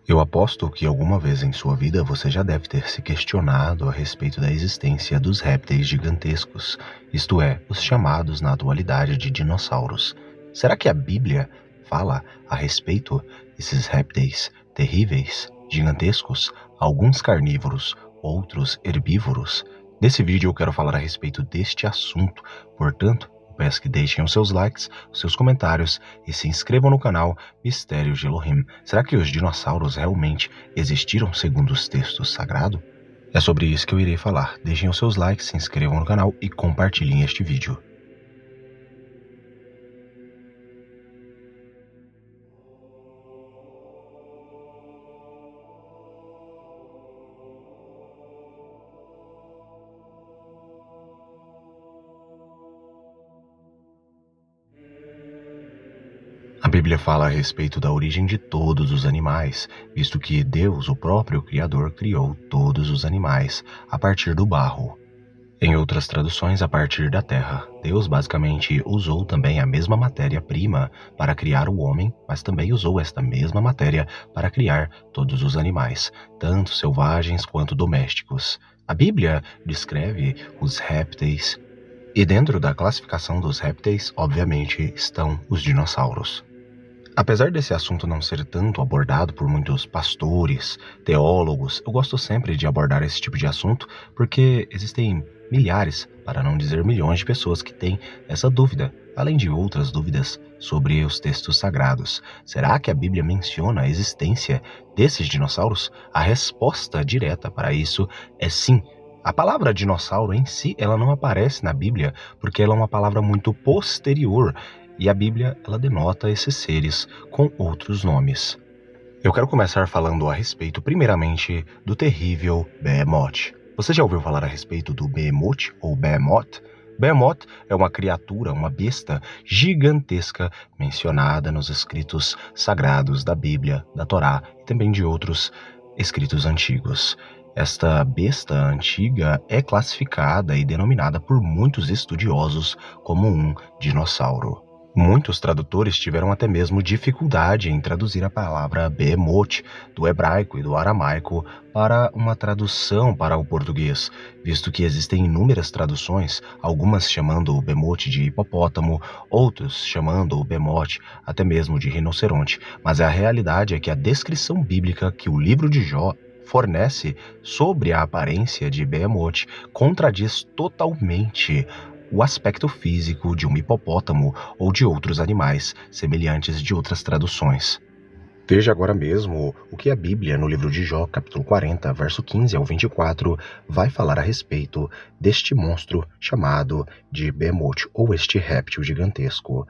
Eu aposto que alguma vez em sua vida você já deve ter se questionado a respeito da existência dos répteis gigantescos, isto é, os chamados na atualidade de dinossauros. Será que a Bíblia fala a respeito desses répteis terríveis, gigantescos, alguns carnívoros, outros herbívoros? Nesse vídeo eu quero falar a respeito deste assunto, portanto, peço que deixem os seus likes, os seus comentários e se inscrevam no canal Mistérios de Elohim. Será que os dinossauros realmente existiram segundo os textos sagrados? É sobre isso que eu irei falar. Deixem os seus likes, se inscrevam no canal e compartilhem este vídeo. A Bíblia fala a respeito da origem de todos os animais, visto que Deus, o próprio Criador, criou todos os animais a partir do barro. Em outras traduções, a partir da terra. Deus basicamente usou também a mesma matéria-prima para criar o homem, mas também usou esta mesma matéria para criar todos os animais, tanto selvagens quanto domésticos. A Bíblia descreve os répteis, e dentro da classificação dos répteis, obviamente, estão os dinossauros. Apesar desse assunto não ser tanto abordado por muitos pastores, teólogos, eu gosto sempre de abordar esse tipo de assunto porque existem milhares, para não dizer milhões de pessoas que têm essa dúvida, além de outras dúvidas sobre os textos sagrados. Será que a Bíblia menciona a existência desses dinossauros? A resposta direta para isso é sim. A palavra dinossauro em si, ela não aparece na Bíblia porque ela é uma palavra muito posterior. E a Bíblia, ela denota esses seres com outros nomes. Eu quero começar falando a respeito, primeiramente, do terrível Behemoth. Você já ouviu falar a respeito do Behemoth ou Behemoth? Behemoth é uma criatura, uma besta gigantesca mencionada nos escritos sagrados da Bíblia, da Torá e também de outros escritos antigos. Esta besta antiga é classificada e denominada por muitos estudiosos como um dinossauro. Muitos tradutores tiveram até mesmo dificuldade em traduzir a palavra Behemoth do hebraico e do aramaico para uma tradução para o português, visto que existem inúmeras traduções, algumas chamando o Behemoth de hipopótamo, outros chamando o Behemoth até mesmo de rinoceronte, mas a realidade é que a descrição bíblica que o livro de Jó fornece sobre a aparência de Behemoth contradiz totalmente o aspecto físico de um hipopótamo ou de outros animais semelhantes de outras traduções. Veja agora mesmo o que a Bíblia, no livro de Jó, capítulo 40, verso 15 ao 24, vai falar a respeito deste monstro chamado de Behemoth, ou este réptil gigantesco.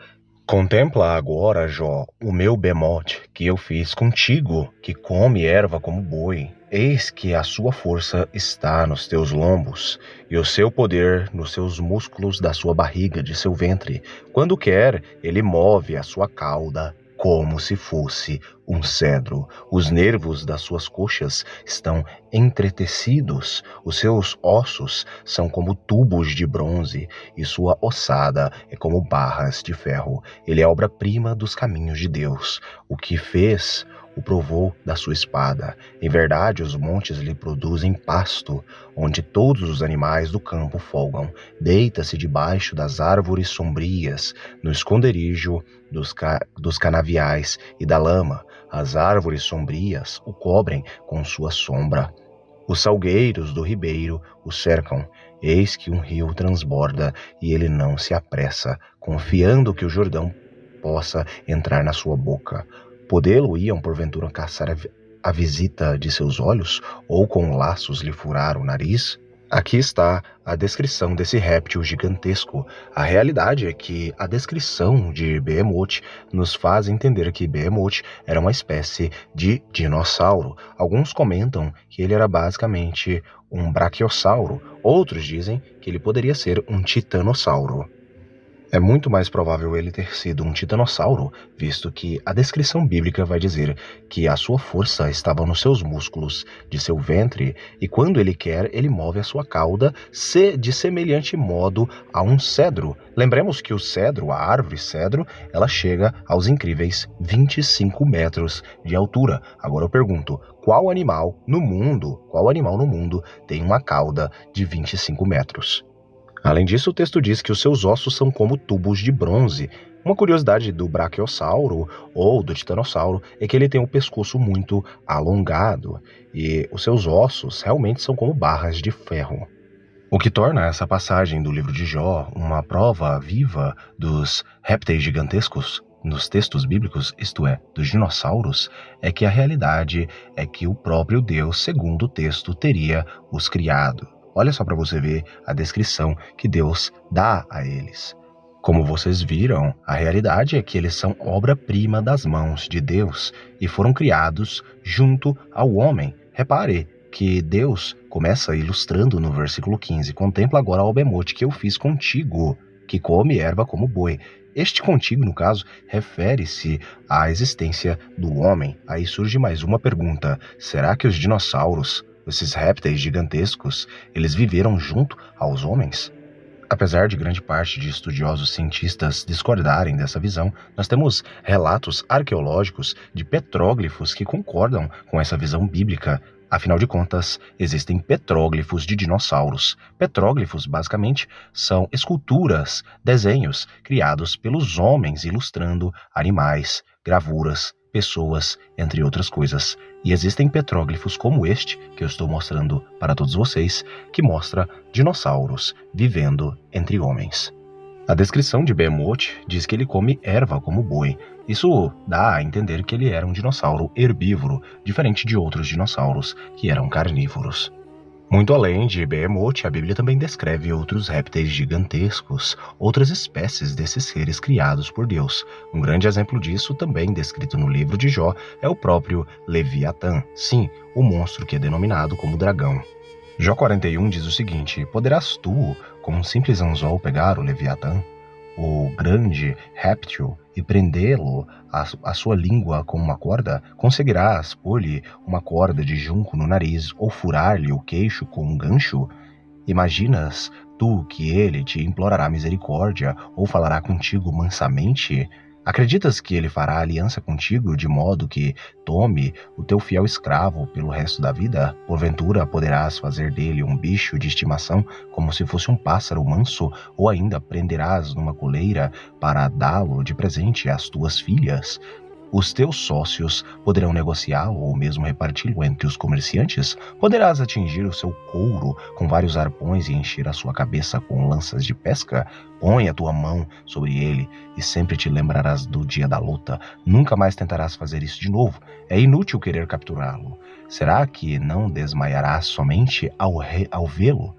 Contempla agora, Jó, o meu Behemoth que eu fiz contigo, que come erva como boi. Eis que a sua força está nos teus lombos, e o seu poder nos seus músculos da sua barriga, de seu ventre. Quando quer, ele move a sua cauda como se fosse um cedro. Os nervos das suas coxas estão entretecidos, os seus ossos são como tubos de bronze, e sua ossada é como barras de ferro. Ele é obra-prima dos caminhos de Deus. O que fez o provou da sua espada. Em verdade, os montes lhe produzem pasto, onde todos os animais do campo folgam. Deita-se debaixo das árvores sombrias, no esconderijo dos canaviais e da lama. As árvores sombrias o cobrem com sua sombra. Os salgueiros do ribeiro o cercam. Eis que um rio transborda e ele não se apressa, confiando que o Jordão possa entrar na sua boca. Podê-lo-iam porventura caçar a visita de seus olhos, ou com laços lhe furar o nariz? Aqui está a descrição desse réptil gigantesco. A realidade é que a descrição de Behemoth nos faz entender que Behemoth era uma espécie de dinossauro. Alguns comentam que ele era basicamente um braquiossauro, outros dizem que ele poderia ser um titanossauro. É muito mais provável ele ter sido um titanossauro, visto que a descrição bíblica vai dizer que a sua força estava nos seus músculos de seu ventre, e quando ele quer, ele move a sua cauda de semelhante modo a um cedro. Lembremos que o cedro, a árvore cedro, ela chega aos incríveis 25 metros de altura. Agora eu pergunto, qual animal no mundo tem uma cauda de 25 metros? Além disso, o texto diz que os seus ossos são como tubos de bronze. Uma curiosidade do brachiosauro ou do titanossauro é que ele tem um pescoço muito alongado e os seus ossos realmente são como barras de ferro. O que torna essa passagem do livro de Jó uma prova viva dos répteis gigantescos nos textos bíblicos, isto é, dos dinossauros, é que a realidade é que o próprio Deus, segundo o texto, teria os criado. Olha só para você ver a descrição que Deus dá a eles. Como vocês viram, a realidade é que eles são obra-prima das mãos de Deus e foram criados junto ao homem. Repare que Deus começa ilustrando no versículo 15. Contempla agora o bemote que eu fiz contigo, que come erva como boi. Este contigo, no caso, refere-se à existência do homem. Aí surge mais uma pergunta. Será que os dinossauros, esses répteis gigantescos, eles viveram junto aos homens? Apesar de grande parte de estudiosos cientistas discordarem dessa visão, nós temos relatos arqueológicos de petróglifos que concordam com essa visão bíblica. Afinal de contas, existem petróglifos de dinossauros. Petróglifos, basicamente, são esculturas, desenhos criados pelos homens ilustrando animais, gravuras, pessoas, entre outras coisas. E existem petróglifos como este, que eu estou mostrando para todos vocês, que mostra dinossauros vivendo entre homens. A descrição de Behemoth diz que ele come erva como boi. Isso dá a entender que ele era um dinossauro herbívoro, diferente de outros dinossauros que eram carnívoros. Muito além de Behemoth, a Bíblia também descreve outros répteis gigantescos, outras espécies desses seres criados por Deus. Um grande exemplo disso, também descrito no livro de Jó, é o próprio Leviatã. Sim, o monstro que é denominado como dragão. Jó 41 diz o seguinte: poderás tu, como um simples anzol, pegar o Leviatã, o grande réptil, e prendê-lo à sua língua com uma corda? Conseguirás pôr-lhe uma corda de junco no nariz ou furar-lhe o queixo com um gancho? Imaginas tu que ele te implorará misericórdia ou falará contigo mansamente? Acreditas que ele fará aliança contigo de modo que tome o teu fiel escravo pelo resto da vida? Porventura poderás fazer dele um bicho de estimação como se fosse um pássaro manso, ou ainda prenderás numa coleira para dá-lo de presente às tuas filhas? Os teus sócios poderão negociá-lo ou mesmo reparti-lo entre os comerciantes? Poderás atingir o seu couro com vários arpões e encher a sua cabeça com lanças de pesca? Põe a tua mão sobre ele e sempre te lembrarás do dia da luta. Nunca mais tentarás fazer isso de novo. É inútil querer capturá-lo. Será que não desmaiarás somente ao vê-lo?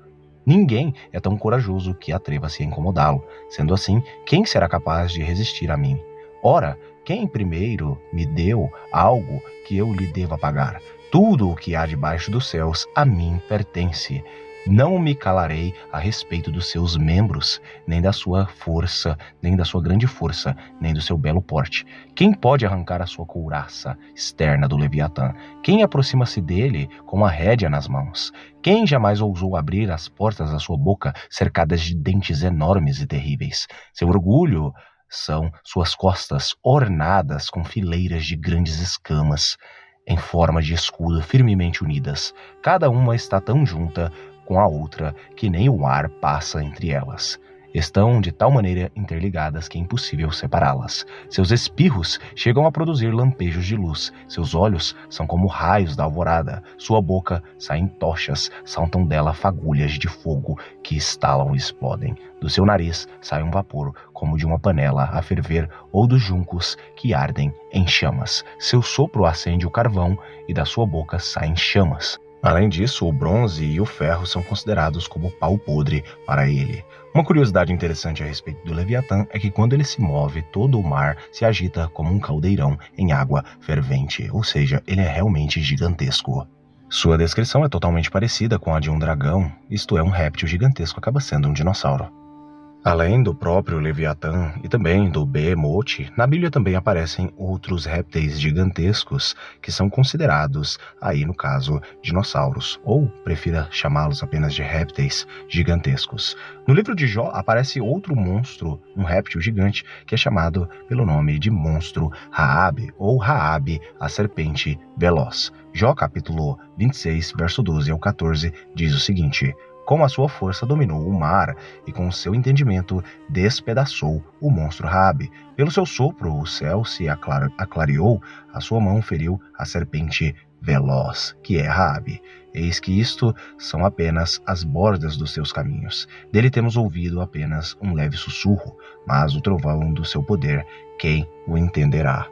Ninguém é tão corajoso que atreva-se a incomodá-lo. Sendo assim, quem será capaz de resistir a mim? Ora, quem primeiro me deu algo que eu lhe deva pagar? Tudo o que há debaixo dos céus a mim pertence. Não me calarei a respeito dos seus membros, nem da sua força, nem da sua grande força, nem do seu belo porte. Quem pode arrancar a sua couraça externa do Leviatã? Quem aproxima-se dele com a rédea nas mãos? Quem jamais ousou abrir as portas da sua boca, cercadas de dentes enormes e terríveis? Seu orgulho são suas costas ornadas com fileiras de grandes escamas, em forma de escudo firmemente unidas. Cada uma está tão junta com a outra que nem o ar passa entre elas. Estão de tal maneira interligadas que é impossível separá-las. Seus espirros chegam a produzir lampejos de luz. Seus olhos são como raios da alvorada. Sua boca saem tochas, saltam dela fagulhas de fogo que estalam e explodem. Do seu nariz sai um vapor como de uma panela a ferver ou dos juncos que ardem em chamas. Seu sopro acende o carvão e da sua boca saem chamas. Além disso, o bronze e o ferro são considerados como pau podre para ele. Uma curiosidade interessante a respeito do Leviatã é que quando ele se move, todo o mar se agita como um caldeirão em água fervente, ou seja, ele é realmente gigantesco. Sua descrição é totalmente parecida com a de um dragão, isto é, um réptil gigantesco acaba sendo um dinossauro. Além do próprio Leviatã e também do Behemoth, na Bíblia também aparecem outros répteis gigantescos que são considerados, aí no caso, dinossauros, ou prefira chamá-los apenas de répteis gigantescos. No livro de Jó aparece outro monstro, um réptil gigante, que é chamado pelo nome de monstro Raabe, ou Raabe, a serpente veloz. Jó capítulo 26, verso 12 ao 14, diz o seguinte: com a sua força dominou o mar, e com o seu entendimento despedaçou o monstro Raabe. Pelo seu sopro o céu se aclareou, a sua mão feriu a serpente veloz, que é Raabe. Eis que isto são apenas as bordas dos seus caminhos. Dele temos ouvido apenas um leve sussurro, mas o trovão do seu poder, quem o entenderá?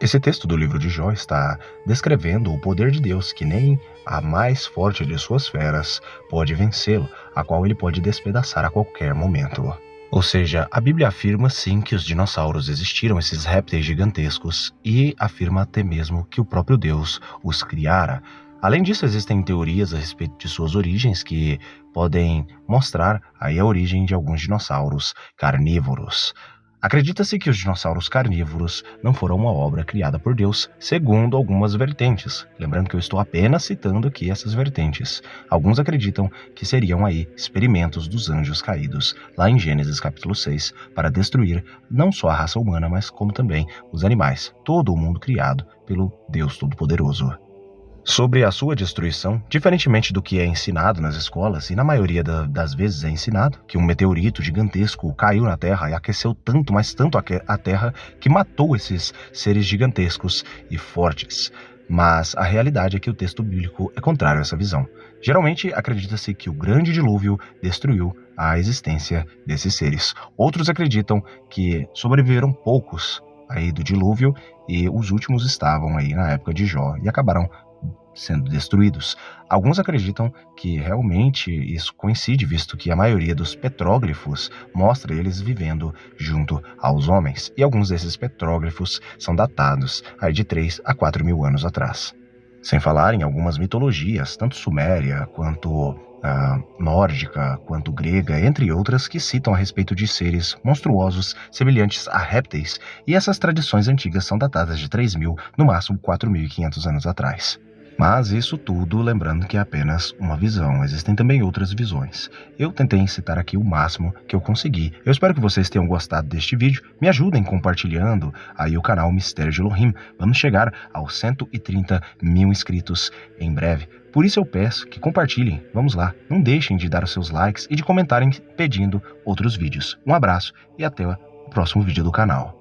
Esse texto do livro de Jó está descrevendo o poder de Deus, que nem a mais forte de suas feras pode vencê-lo, a qual ele pode despedaçar a qualquer momento. Ou seja, a Bíblia afirma sim que os dinossauros existiram, esses répteis gigantescos, e afirma até mesmo que o próprio Deus os criara. Além disso, existem teorias a respeito de suas origens que podem mostrar aí a origem de alguns dinossauros carnívoros. Acredita-se que os dinossauros carnívoros não foram uma obra criada por Deus, segundo algumas vertentes. Lembrando que eu estou apenas citando aqui essas vertentes. Alguns acreditam que seriam aí experimentos dos anjos caídos, lá em Gênesis capítulo 6, para destruir não só a raça humana, mas como também os animais, todo o mundo criado pelo Deus Todo-Poderoso. Sobre a sua destruição, diferentemente do que é ensinado nas escolas, e na maioria das vezes é ensinado, que um meteorito gigantesco caiu na Terra e aqueceu tanto, mas tanto a Terra, que matou esses seres gigantescos e fortes. Mas a realidade é que o texto bíblico é contrário a essa visão. Geralmente acredita-se que o grande dilúvio destruiu a existência desses seres. Outros acreditam que sobreviveram poucos aí do dilúvio e os últimos estavam aí na época de Jó e acabaram sendo destruídos. Alguns acreditam que realmente isso coincide, visto que a maioria dos petróglifos mostra eles vivendo junto aos homens, e alguns desses petróglifos são datados aí de 3 a 4 mil anos atrás. Sem falar em algumas mitologias, tanto suméria quanto nórdica, quanto grega, entre outras, que citam a respeito de seres monstruosos semelhantes a répteis, e essas tradições antigas são datadas de 3.000, no máximo 4.500 anos atrás. Mas isso tudo lembrando que é apenas uma visão, existem também outras visões. Eu tentei citar aqui o máximo que eu consegui. Eu espero que vocês tenham gostado deste vídeo, me ajudem compartilhando aí o canal Mistério de Elohim. Vamos chegar aos 130 mil inscritos em breve. Por isso eu peço que compartilhem, vamos lá, não deixem de dar os seus likes e de comentarem pedindo outros vídeos. Um abraço e até o próximo vídeo do canal.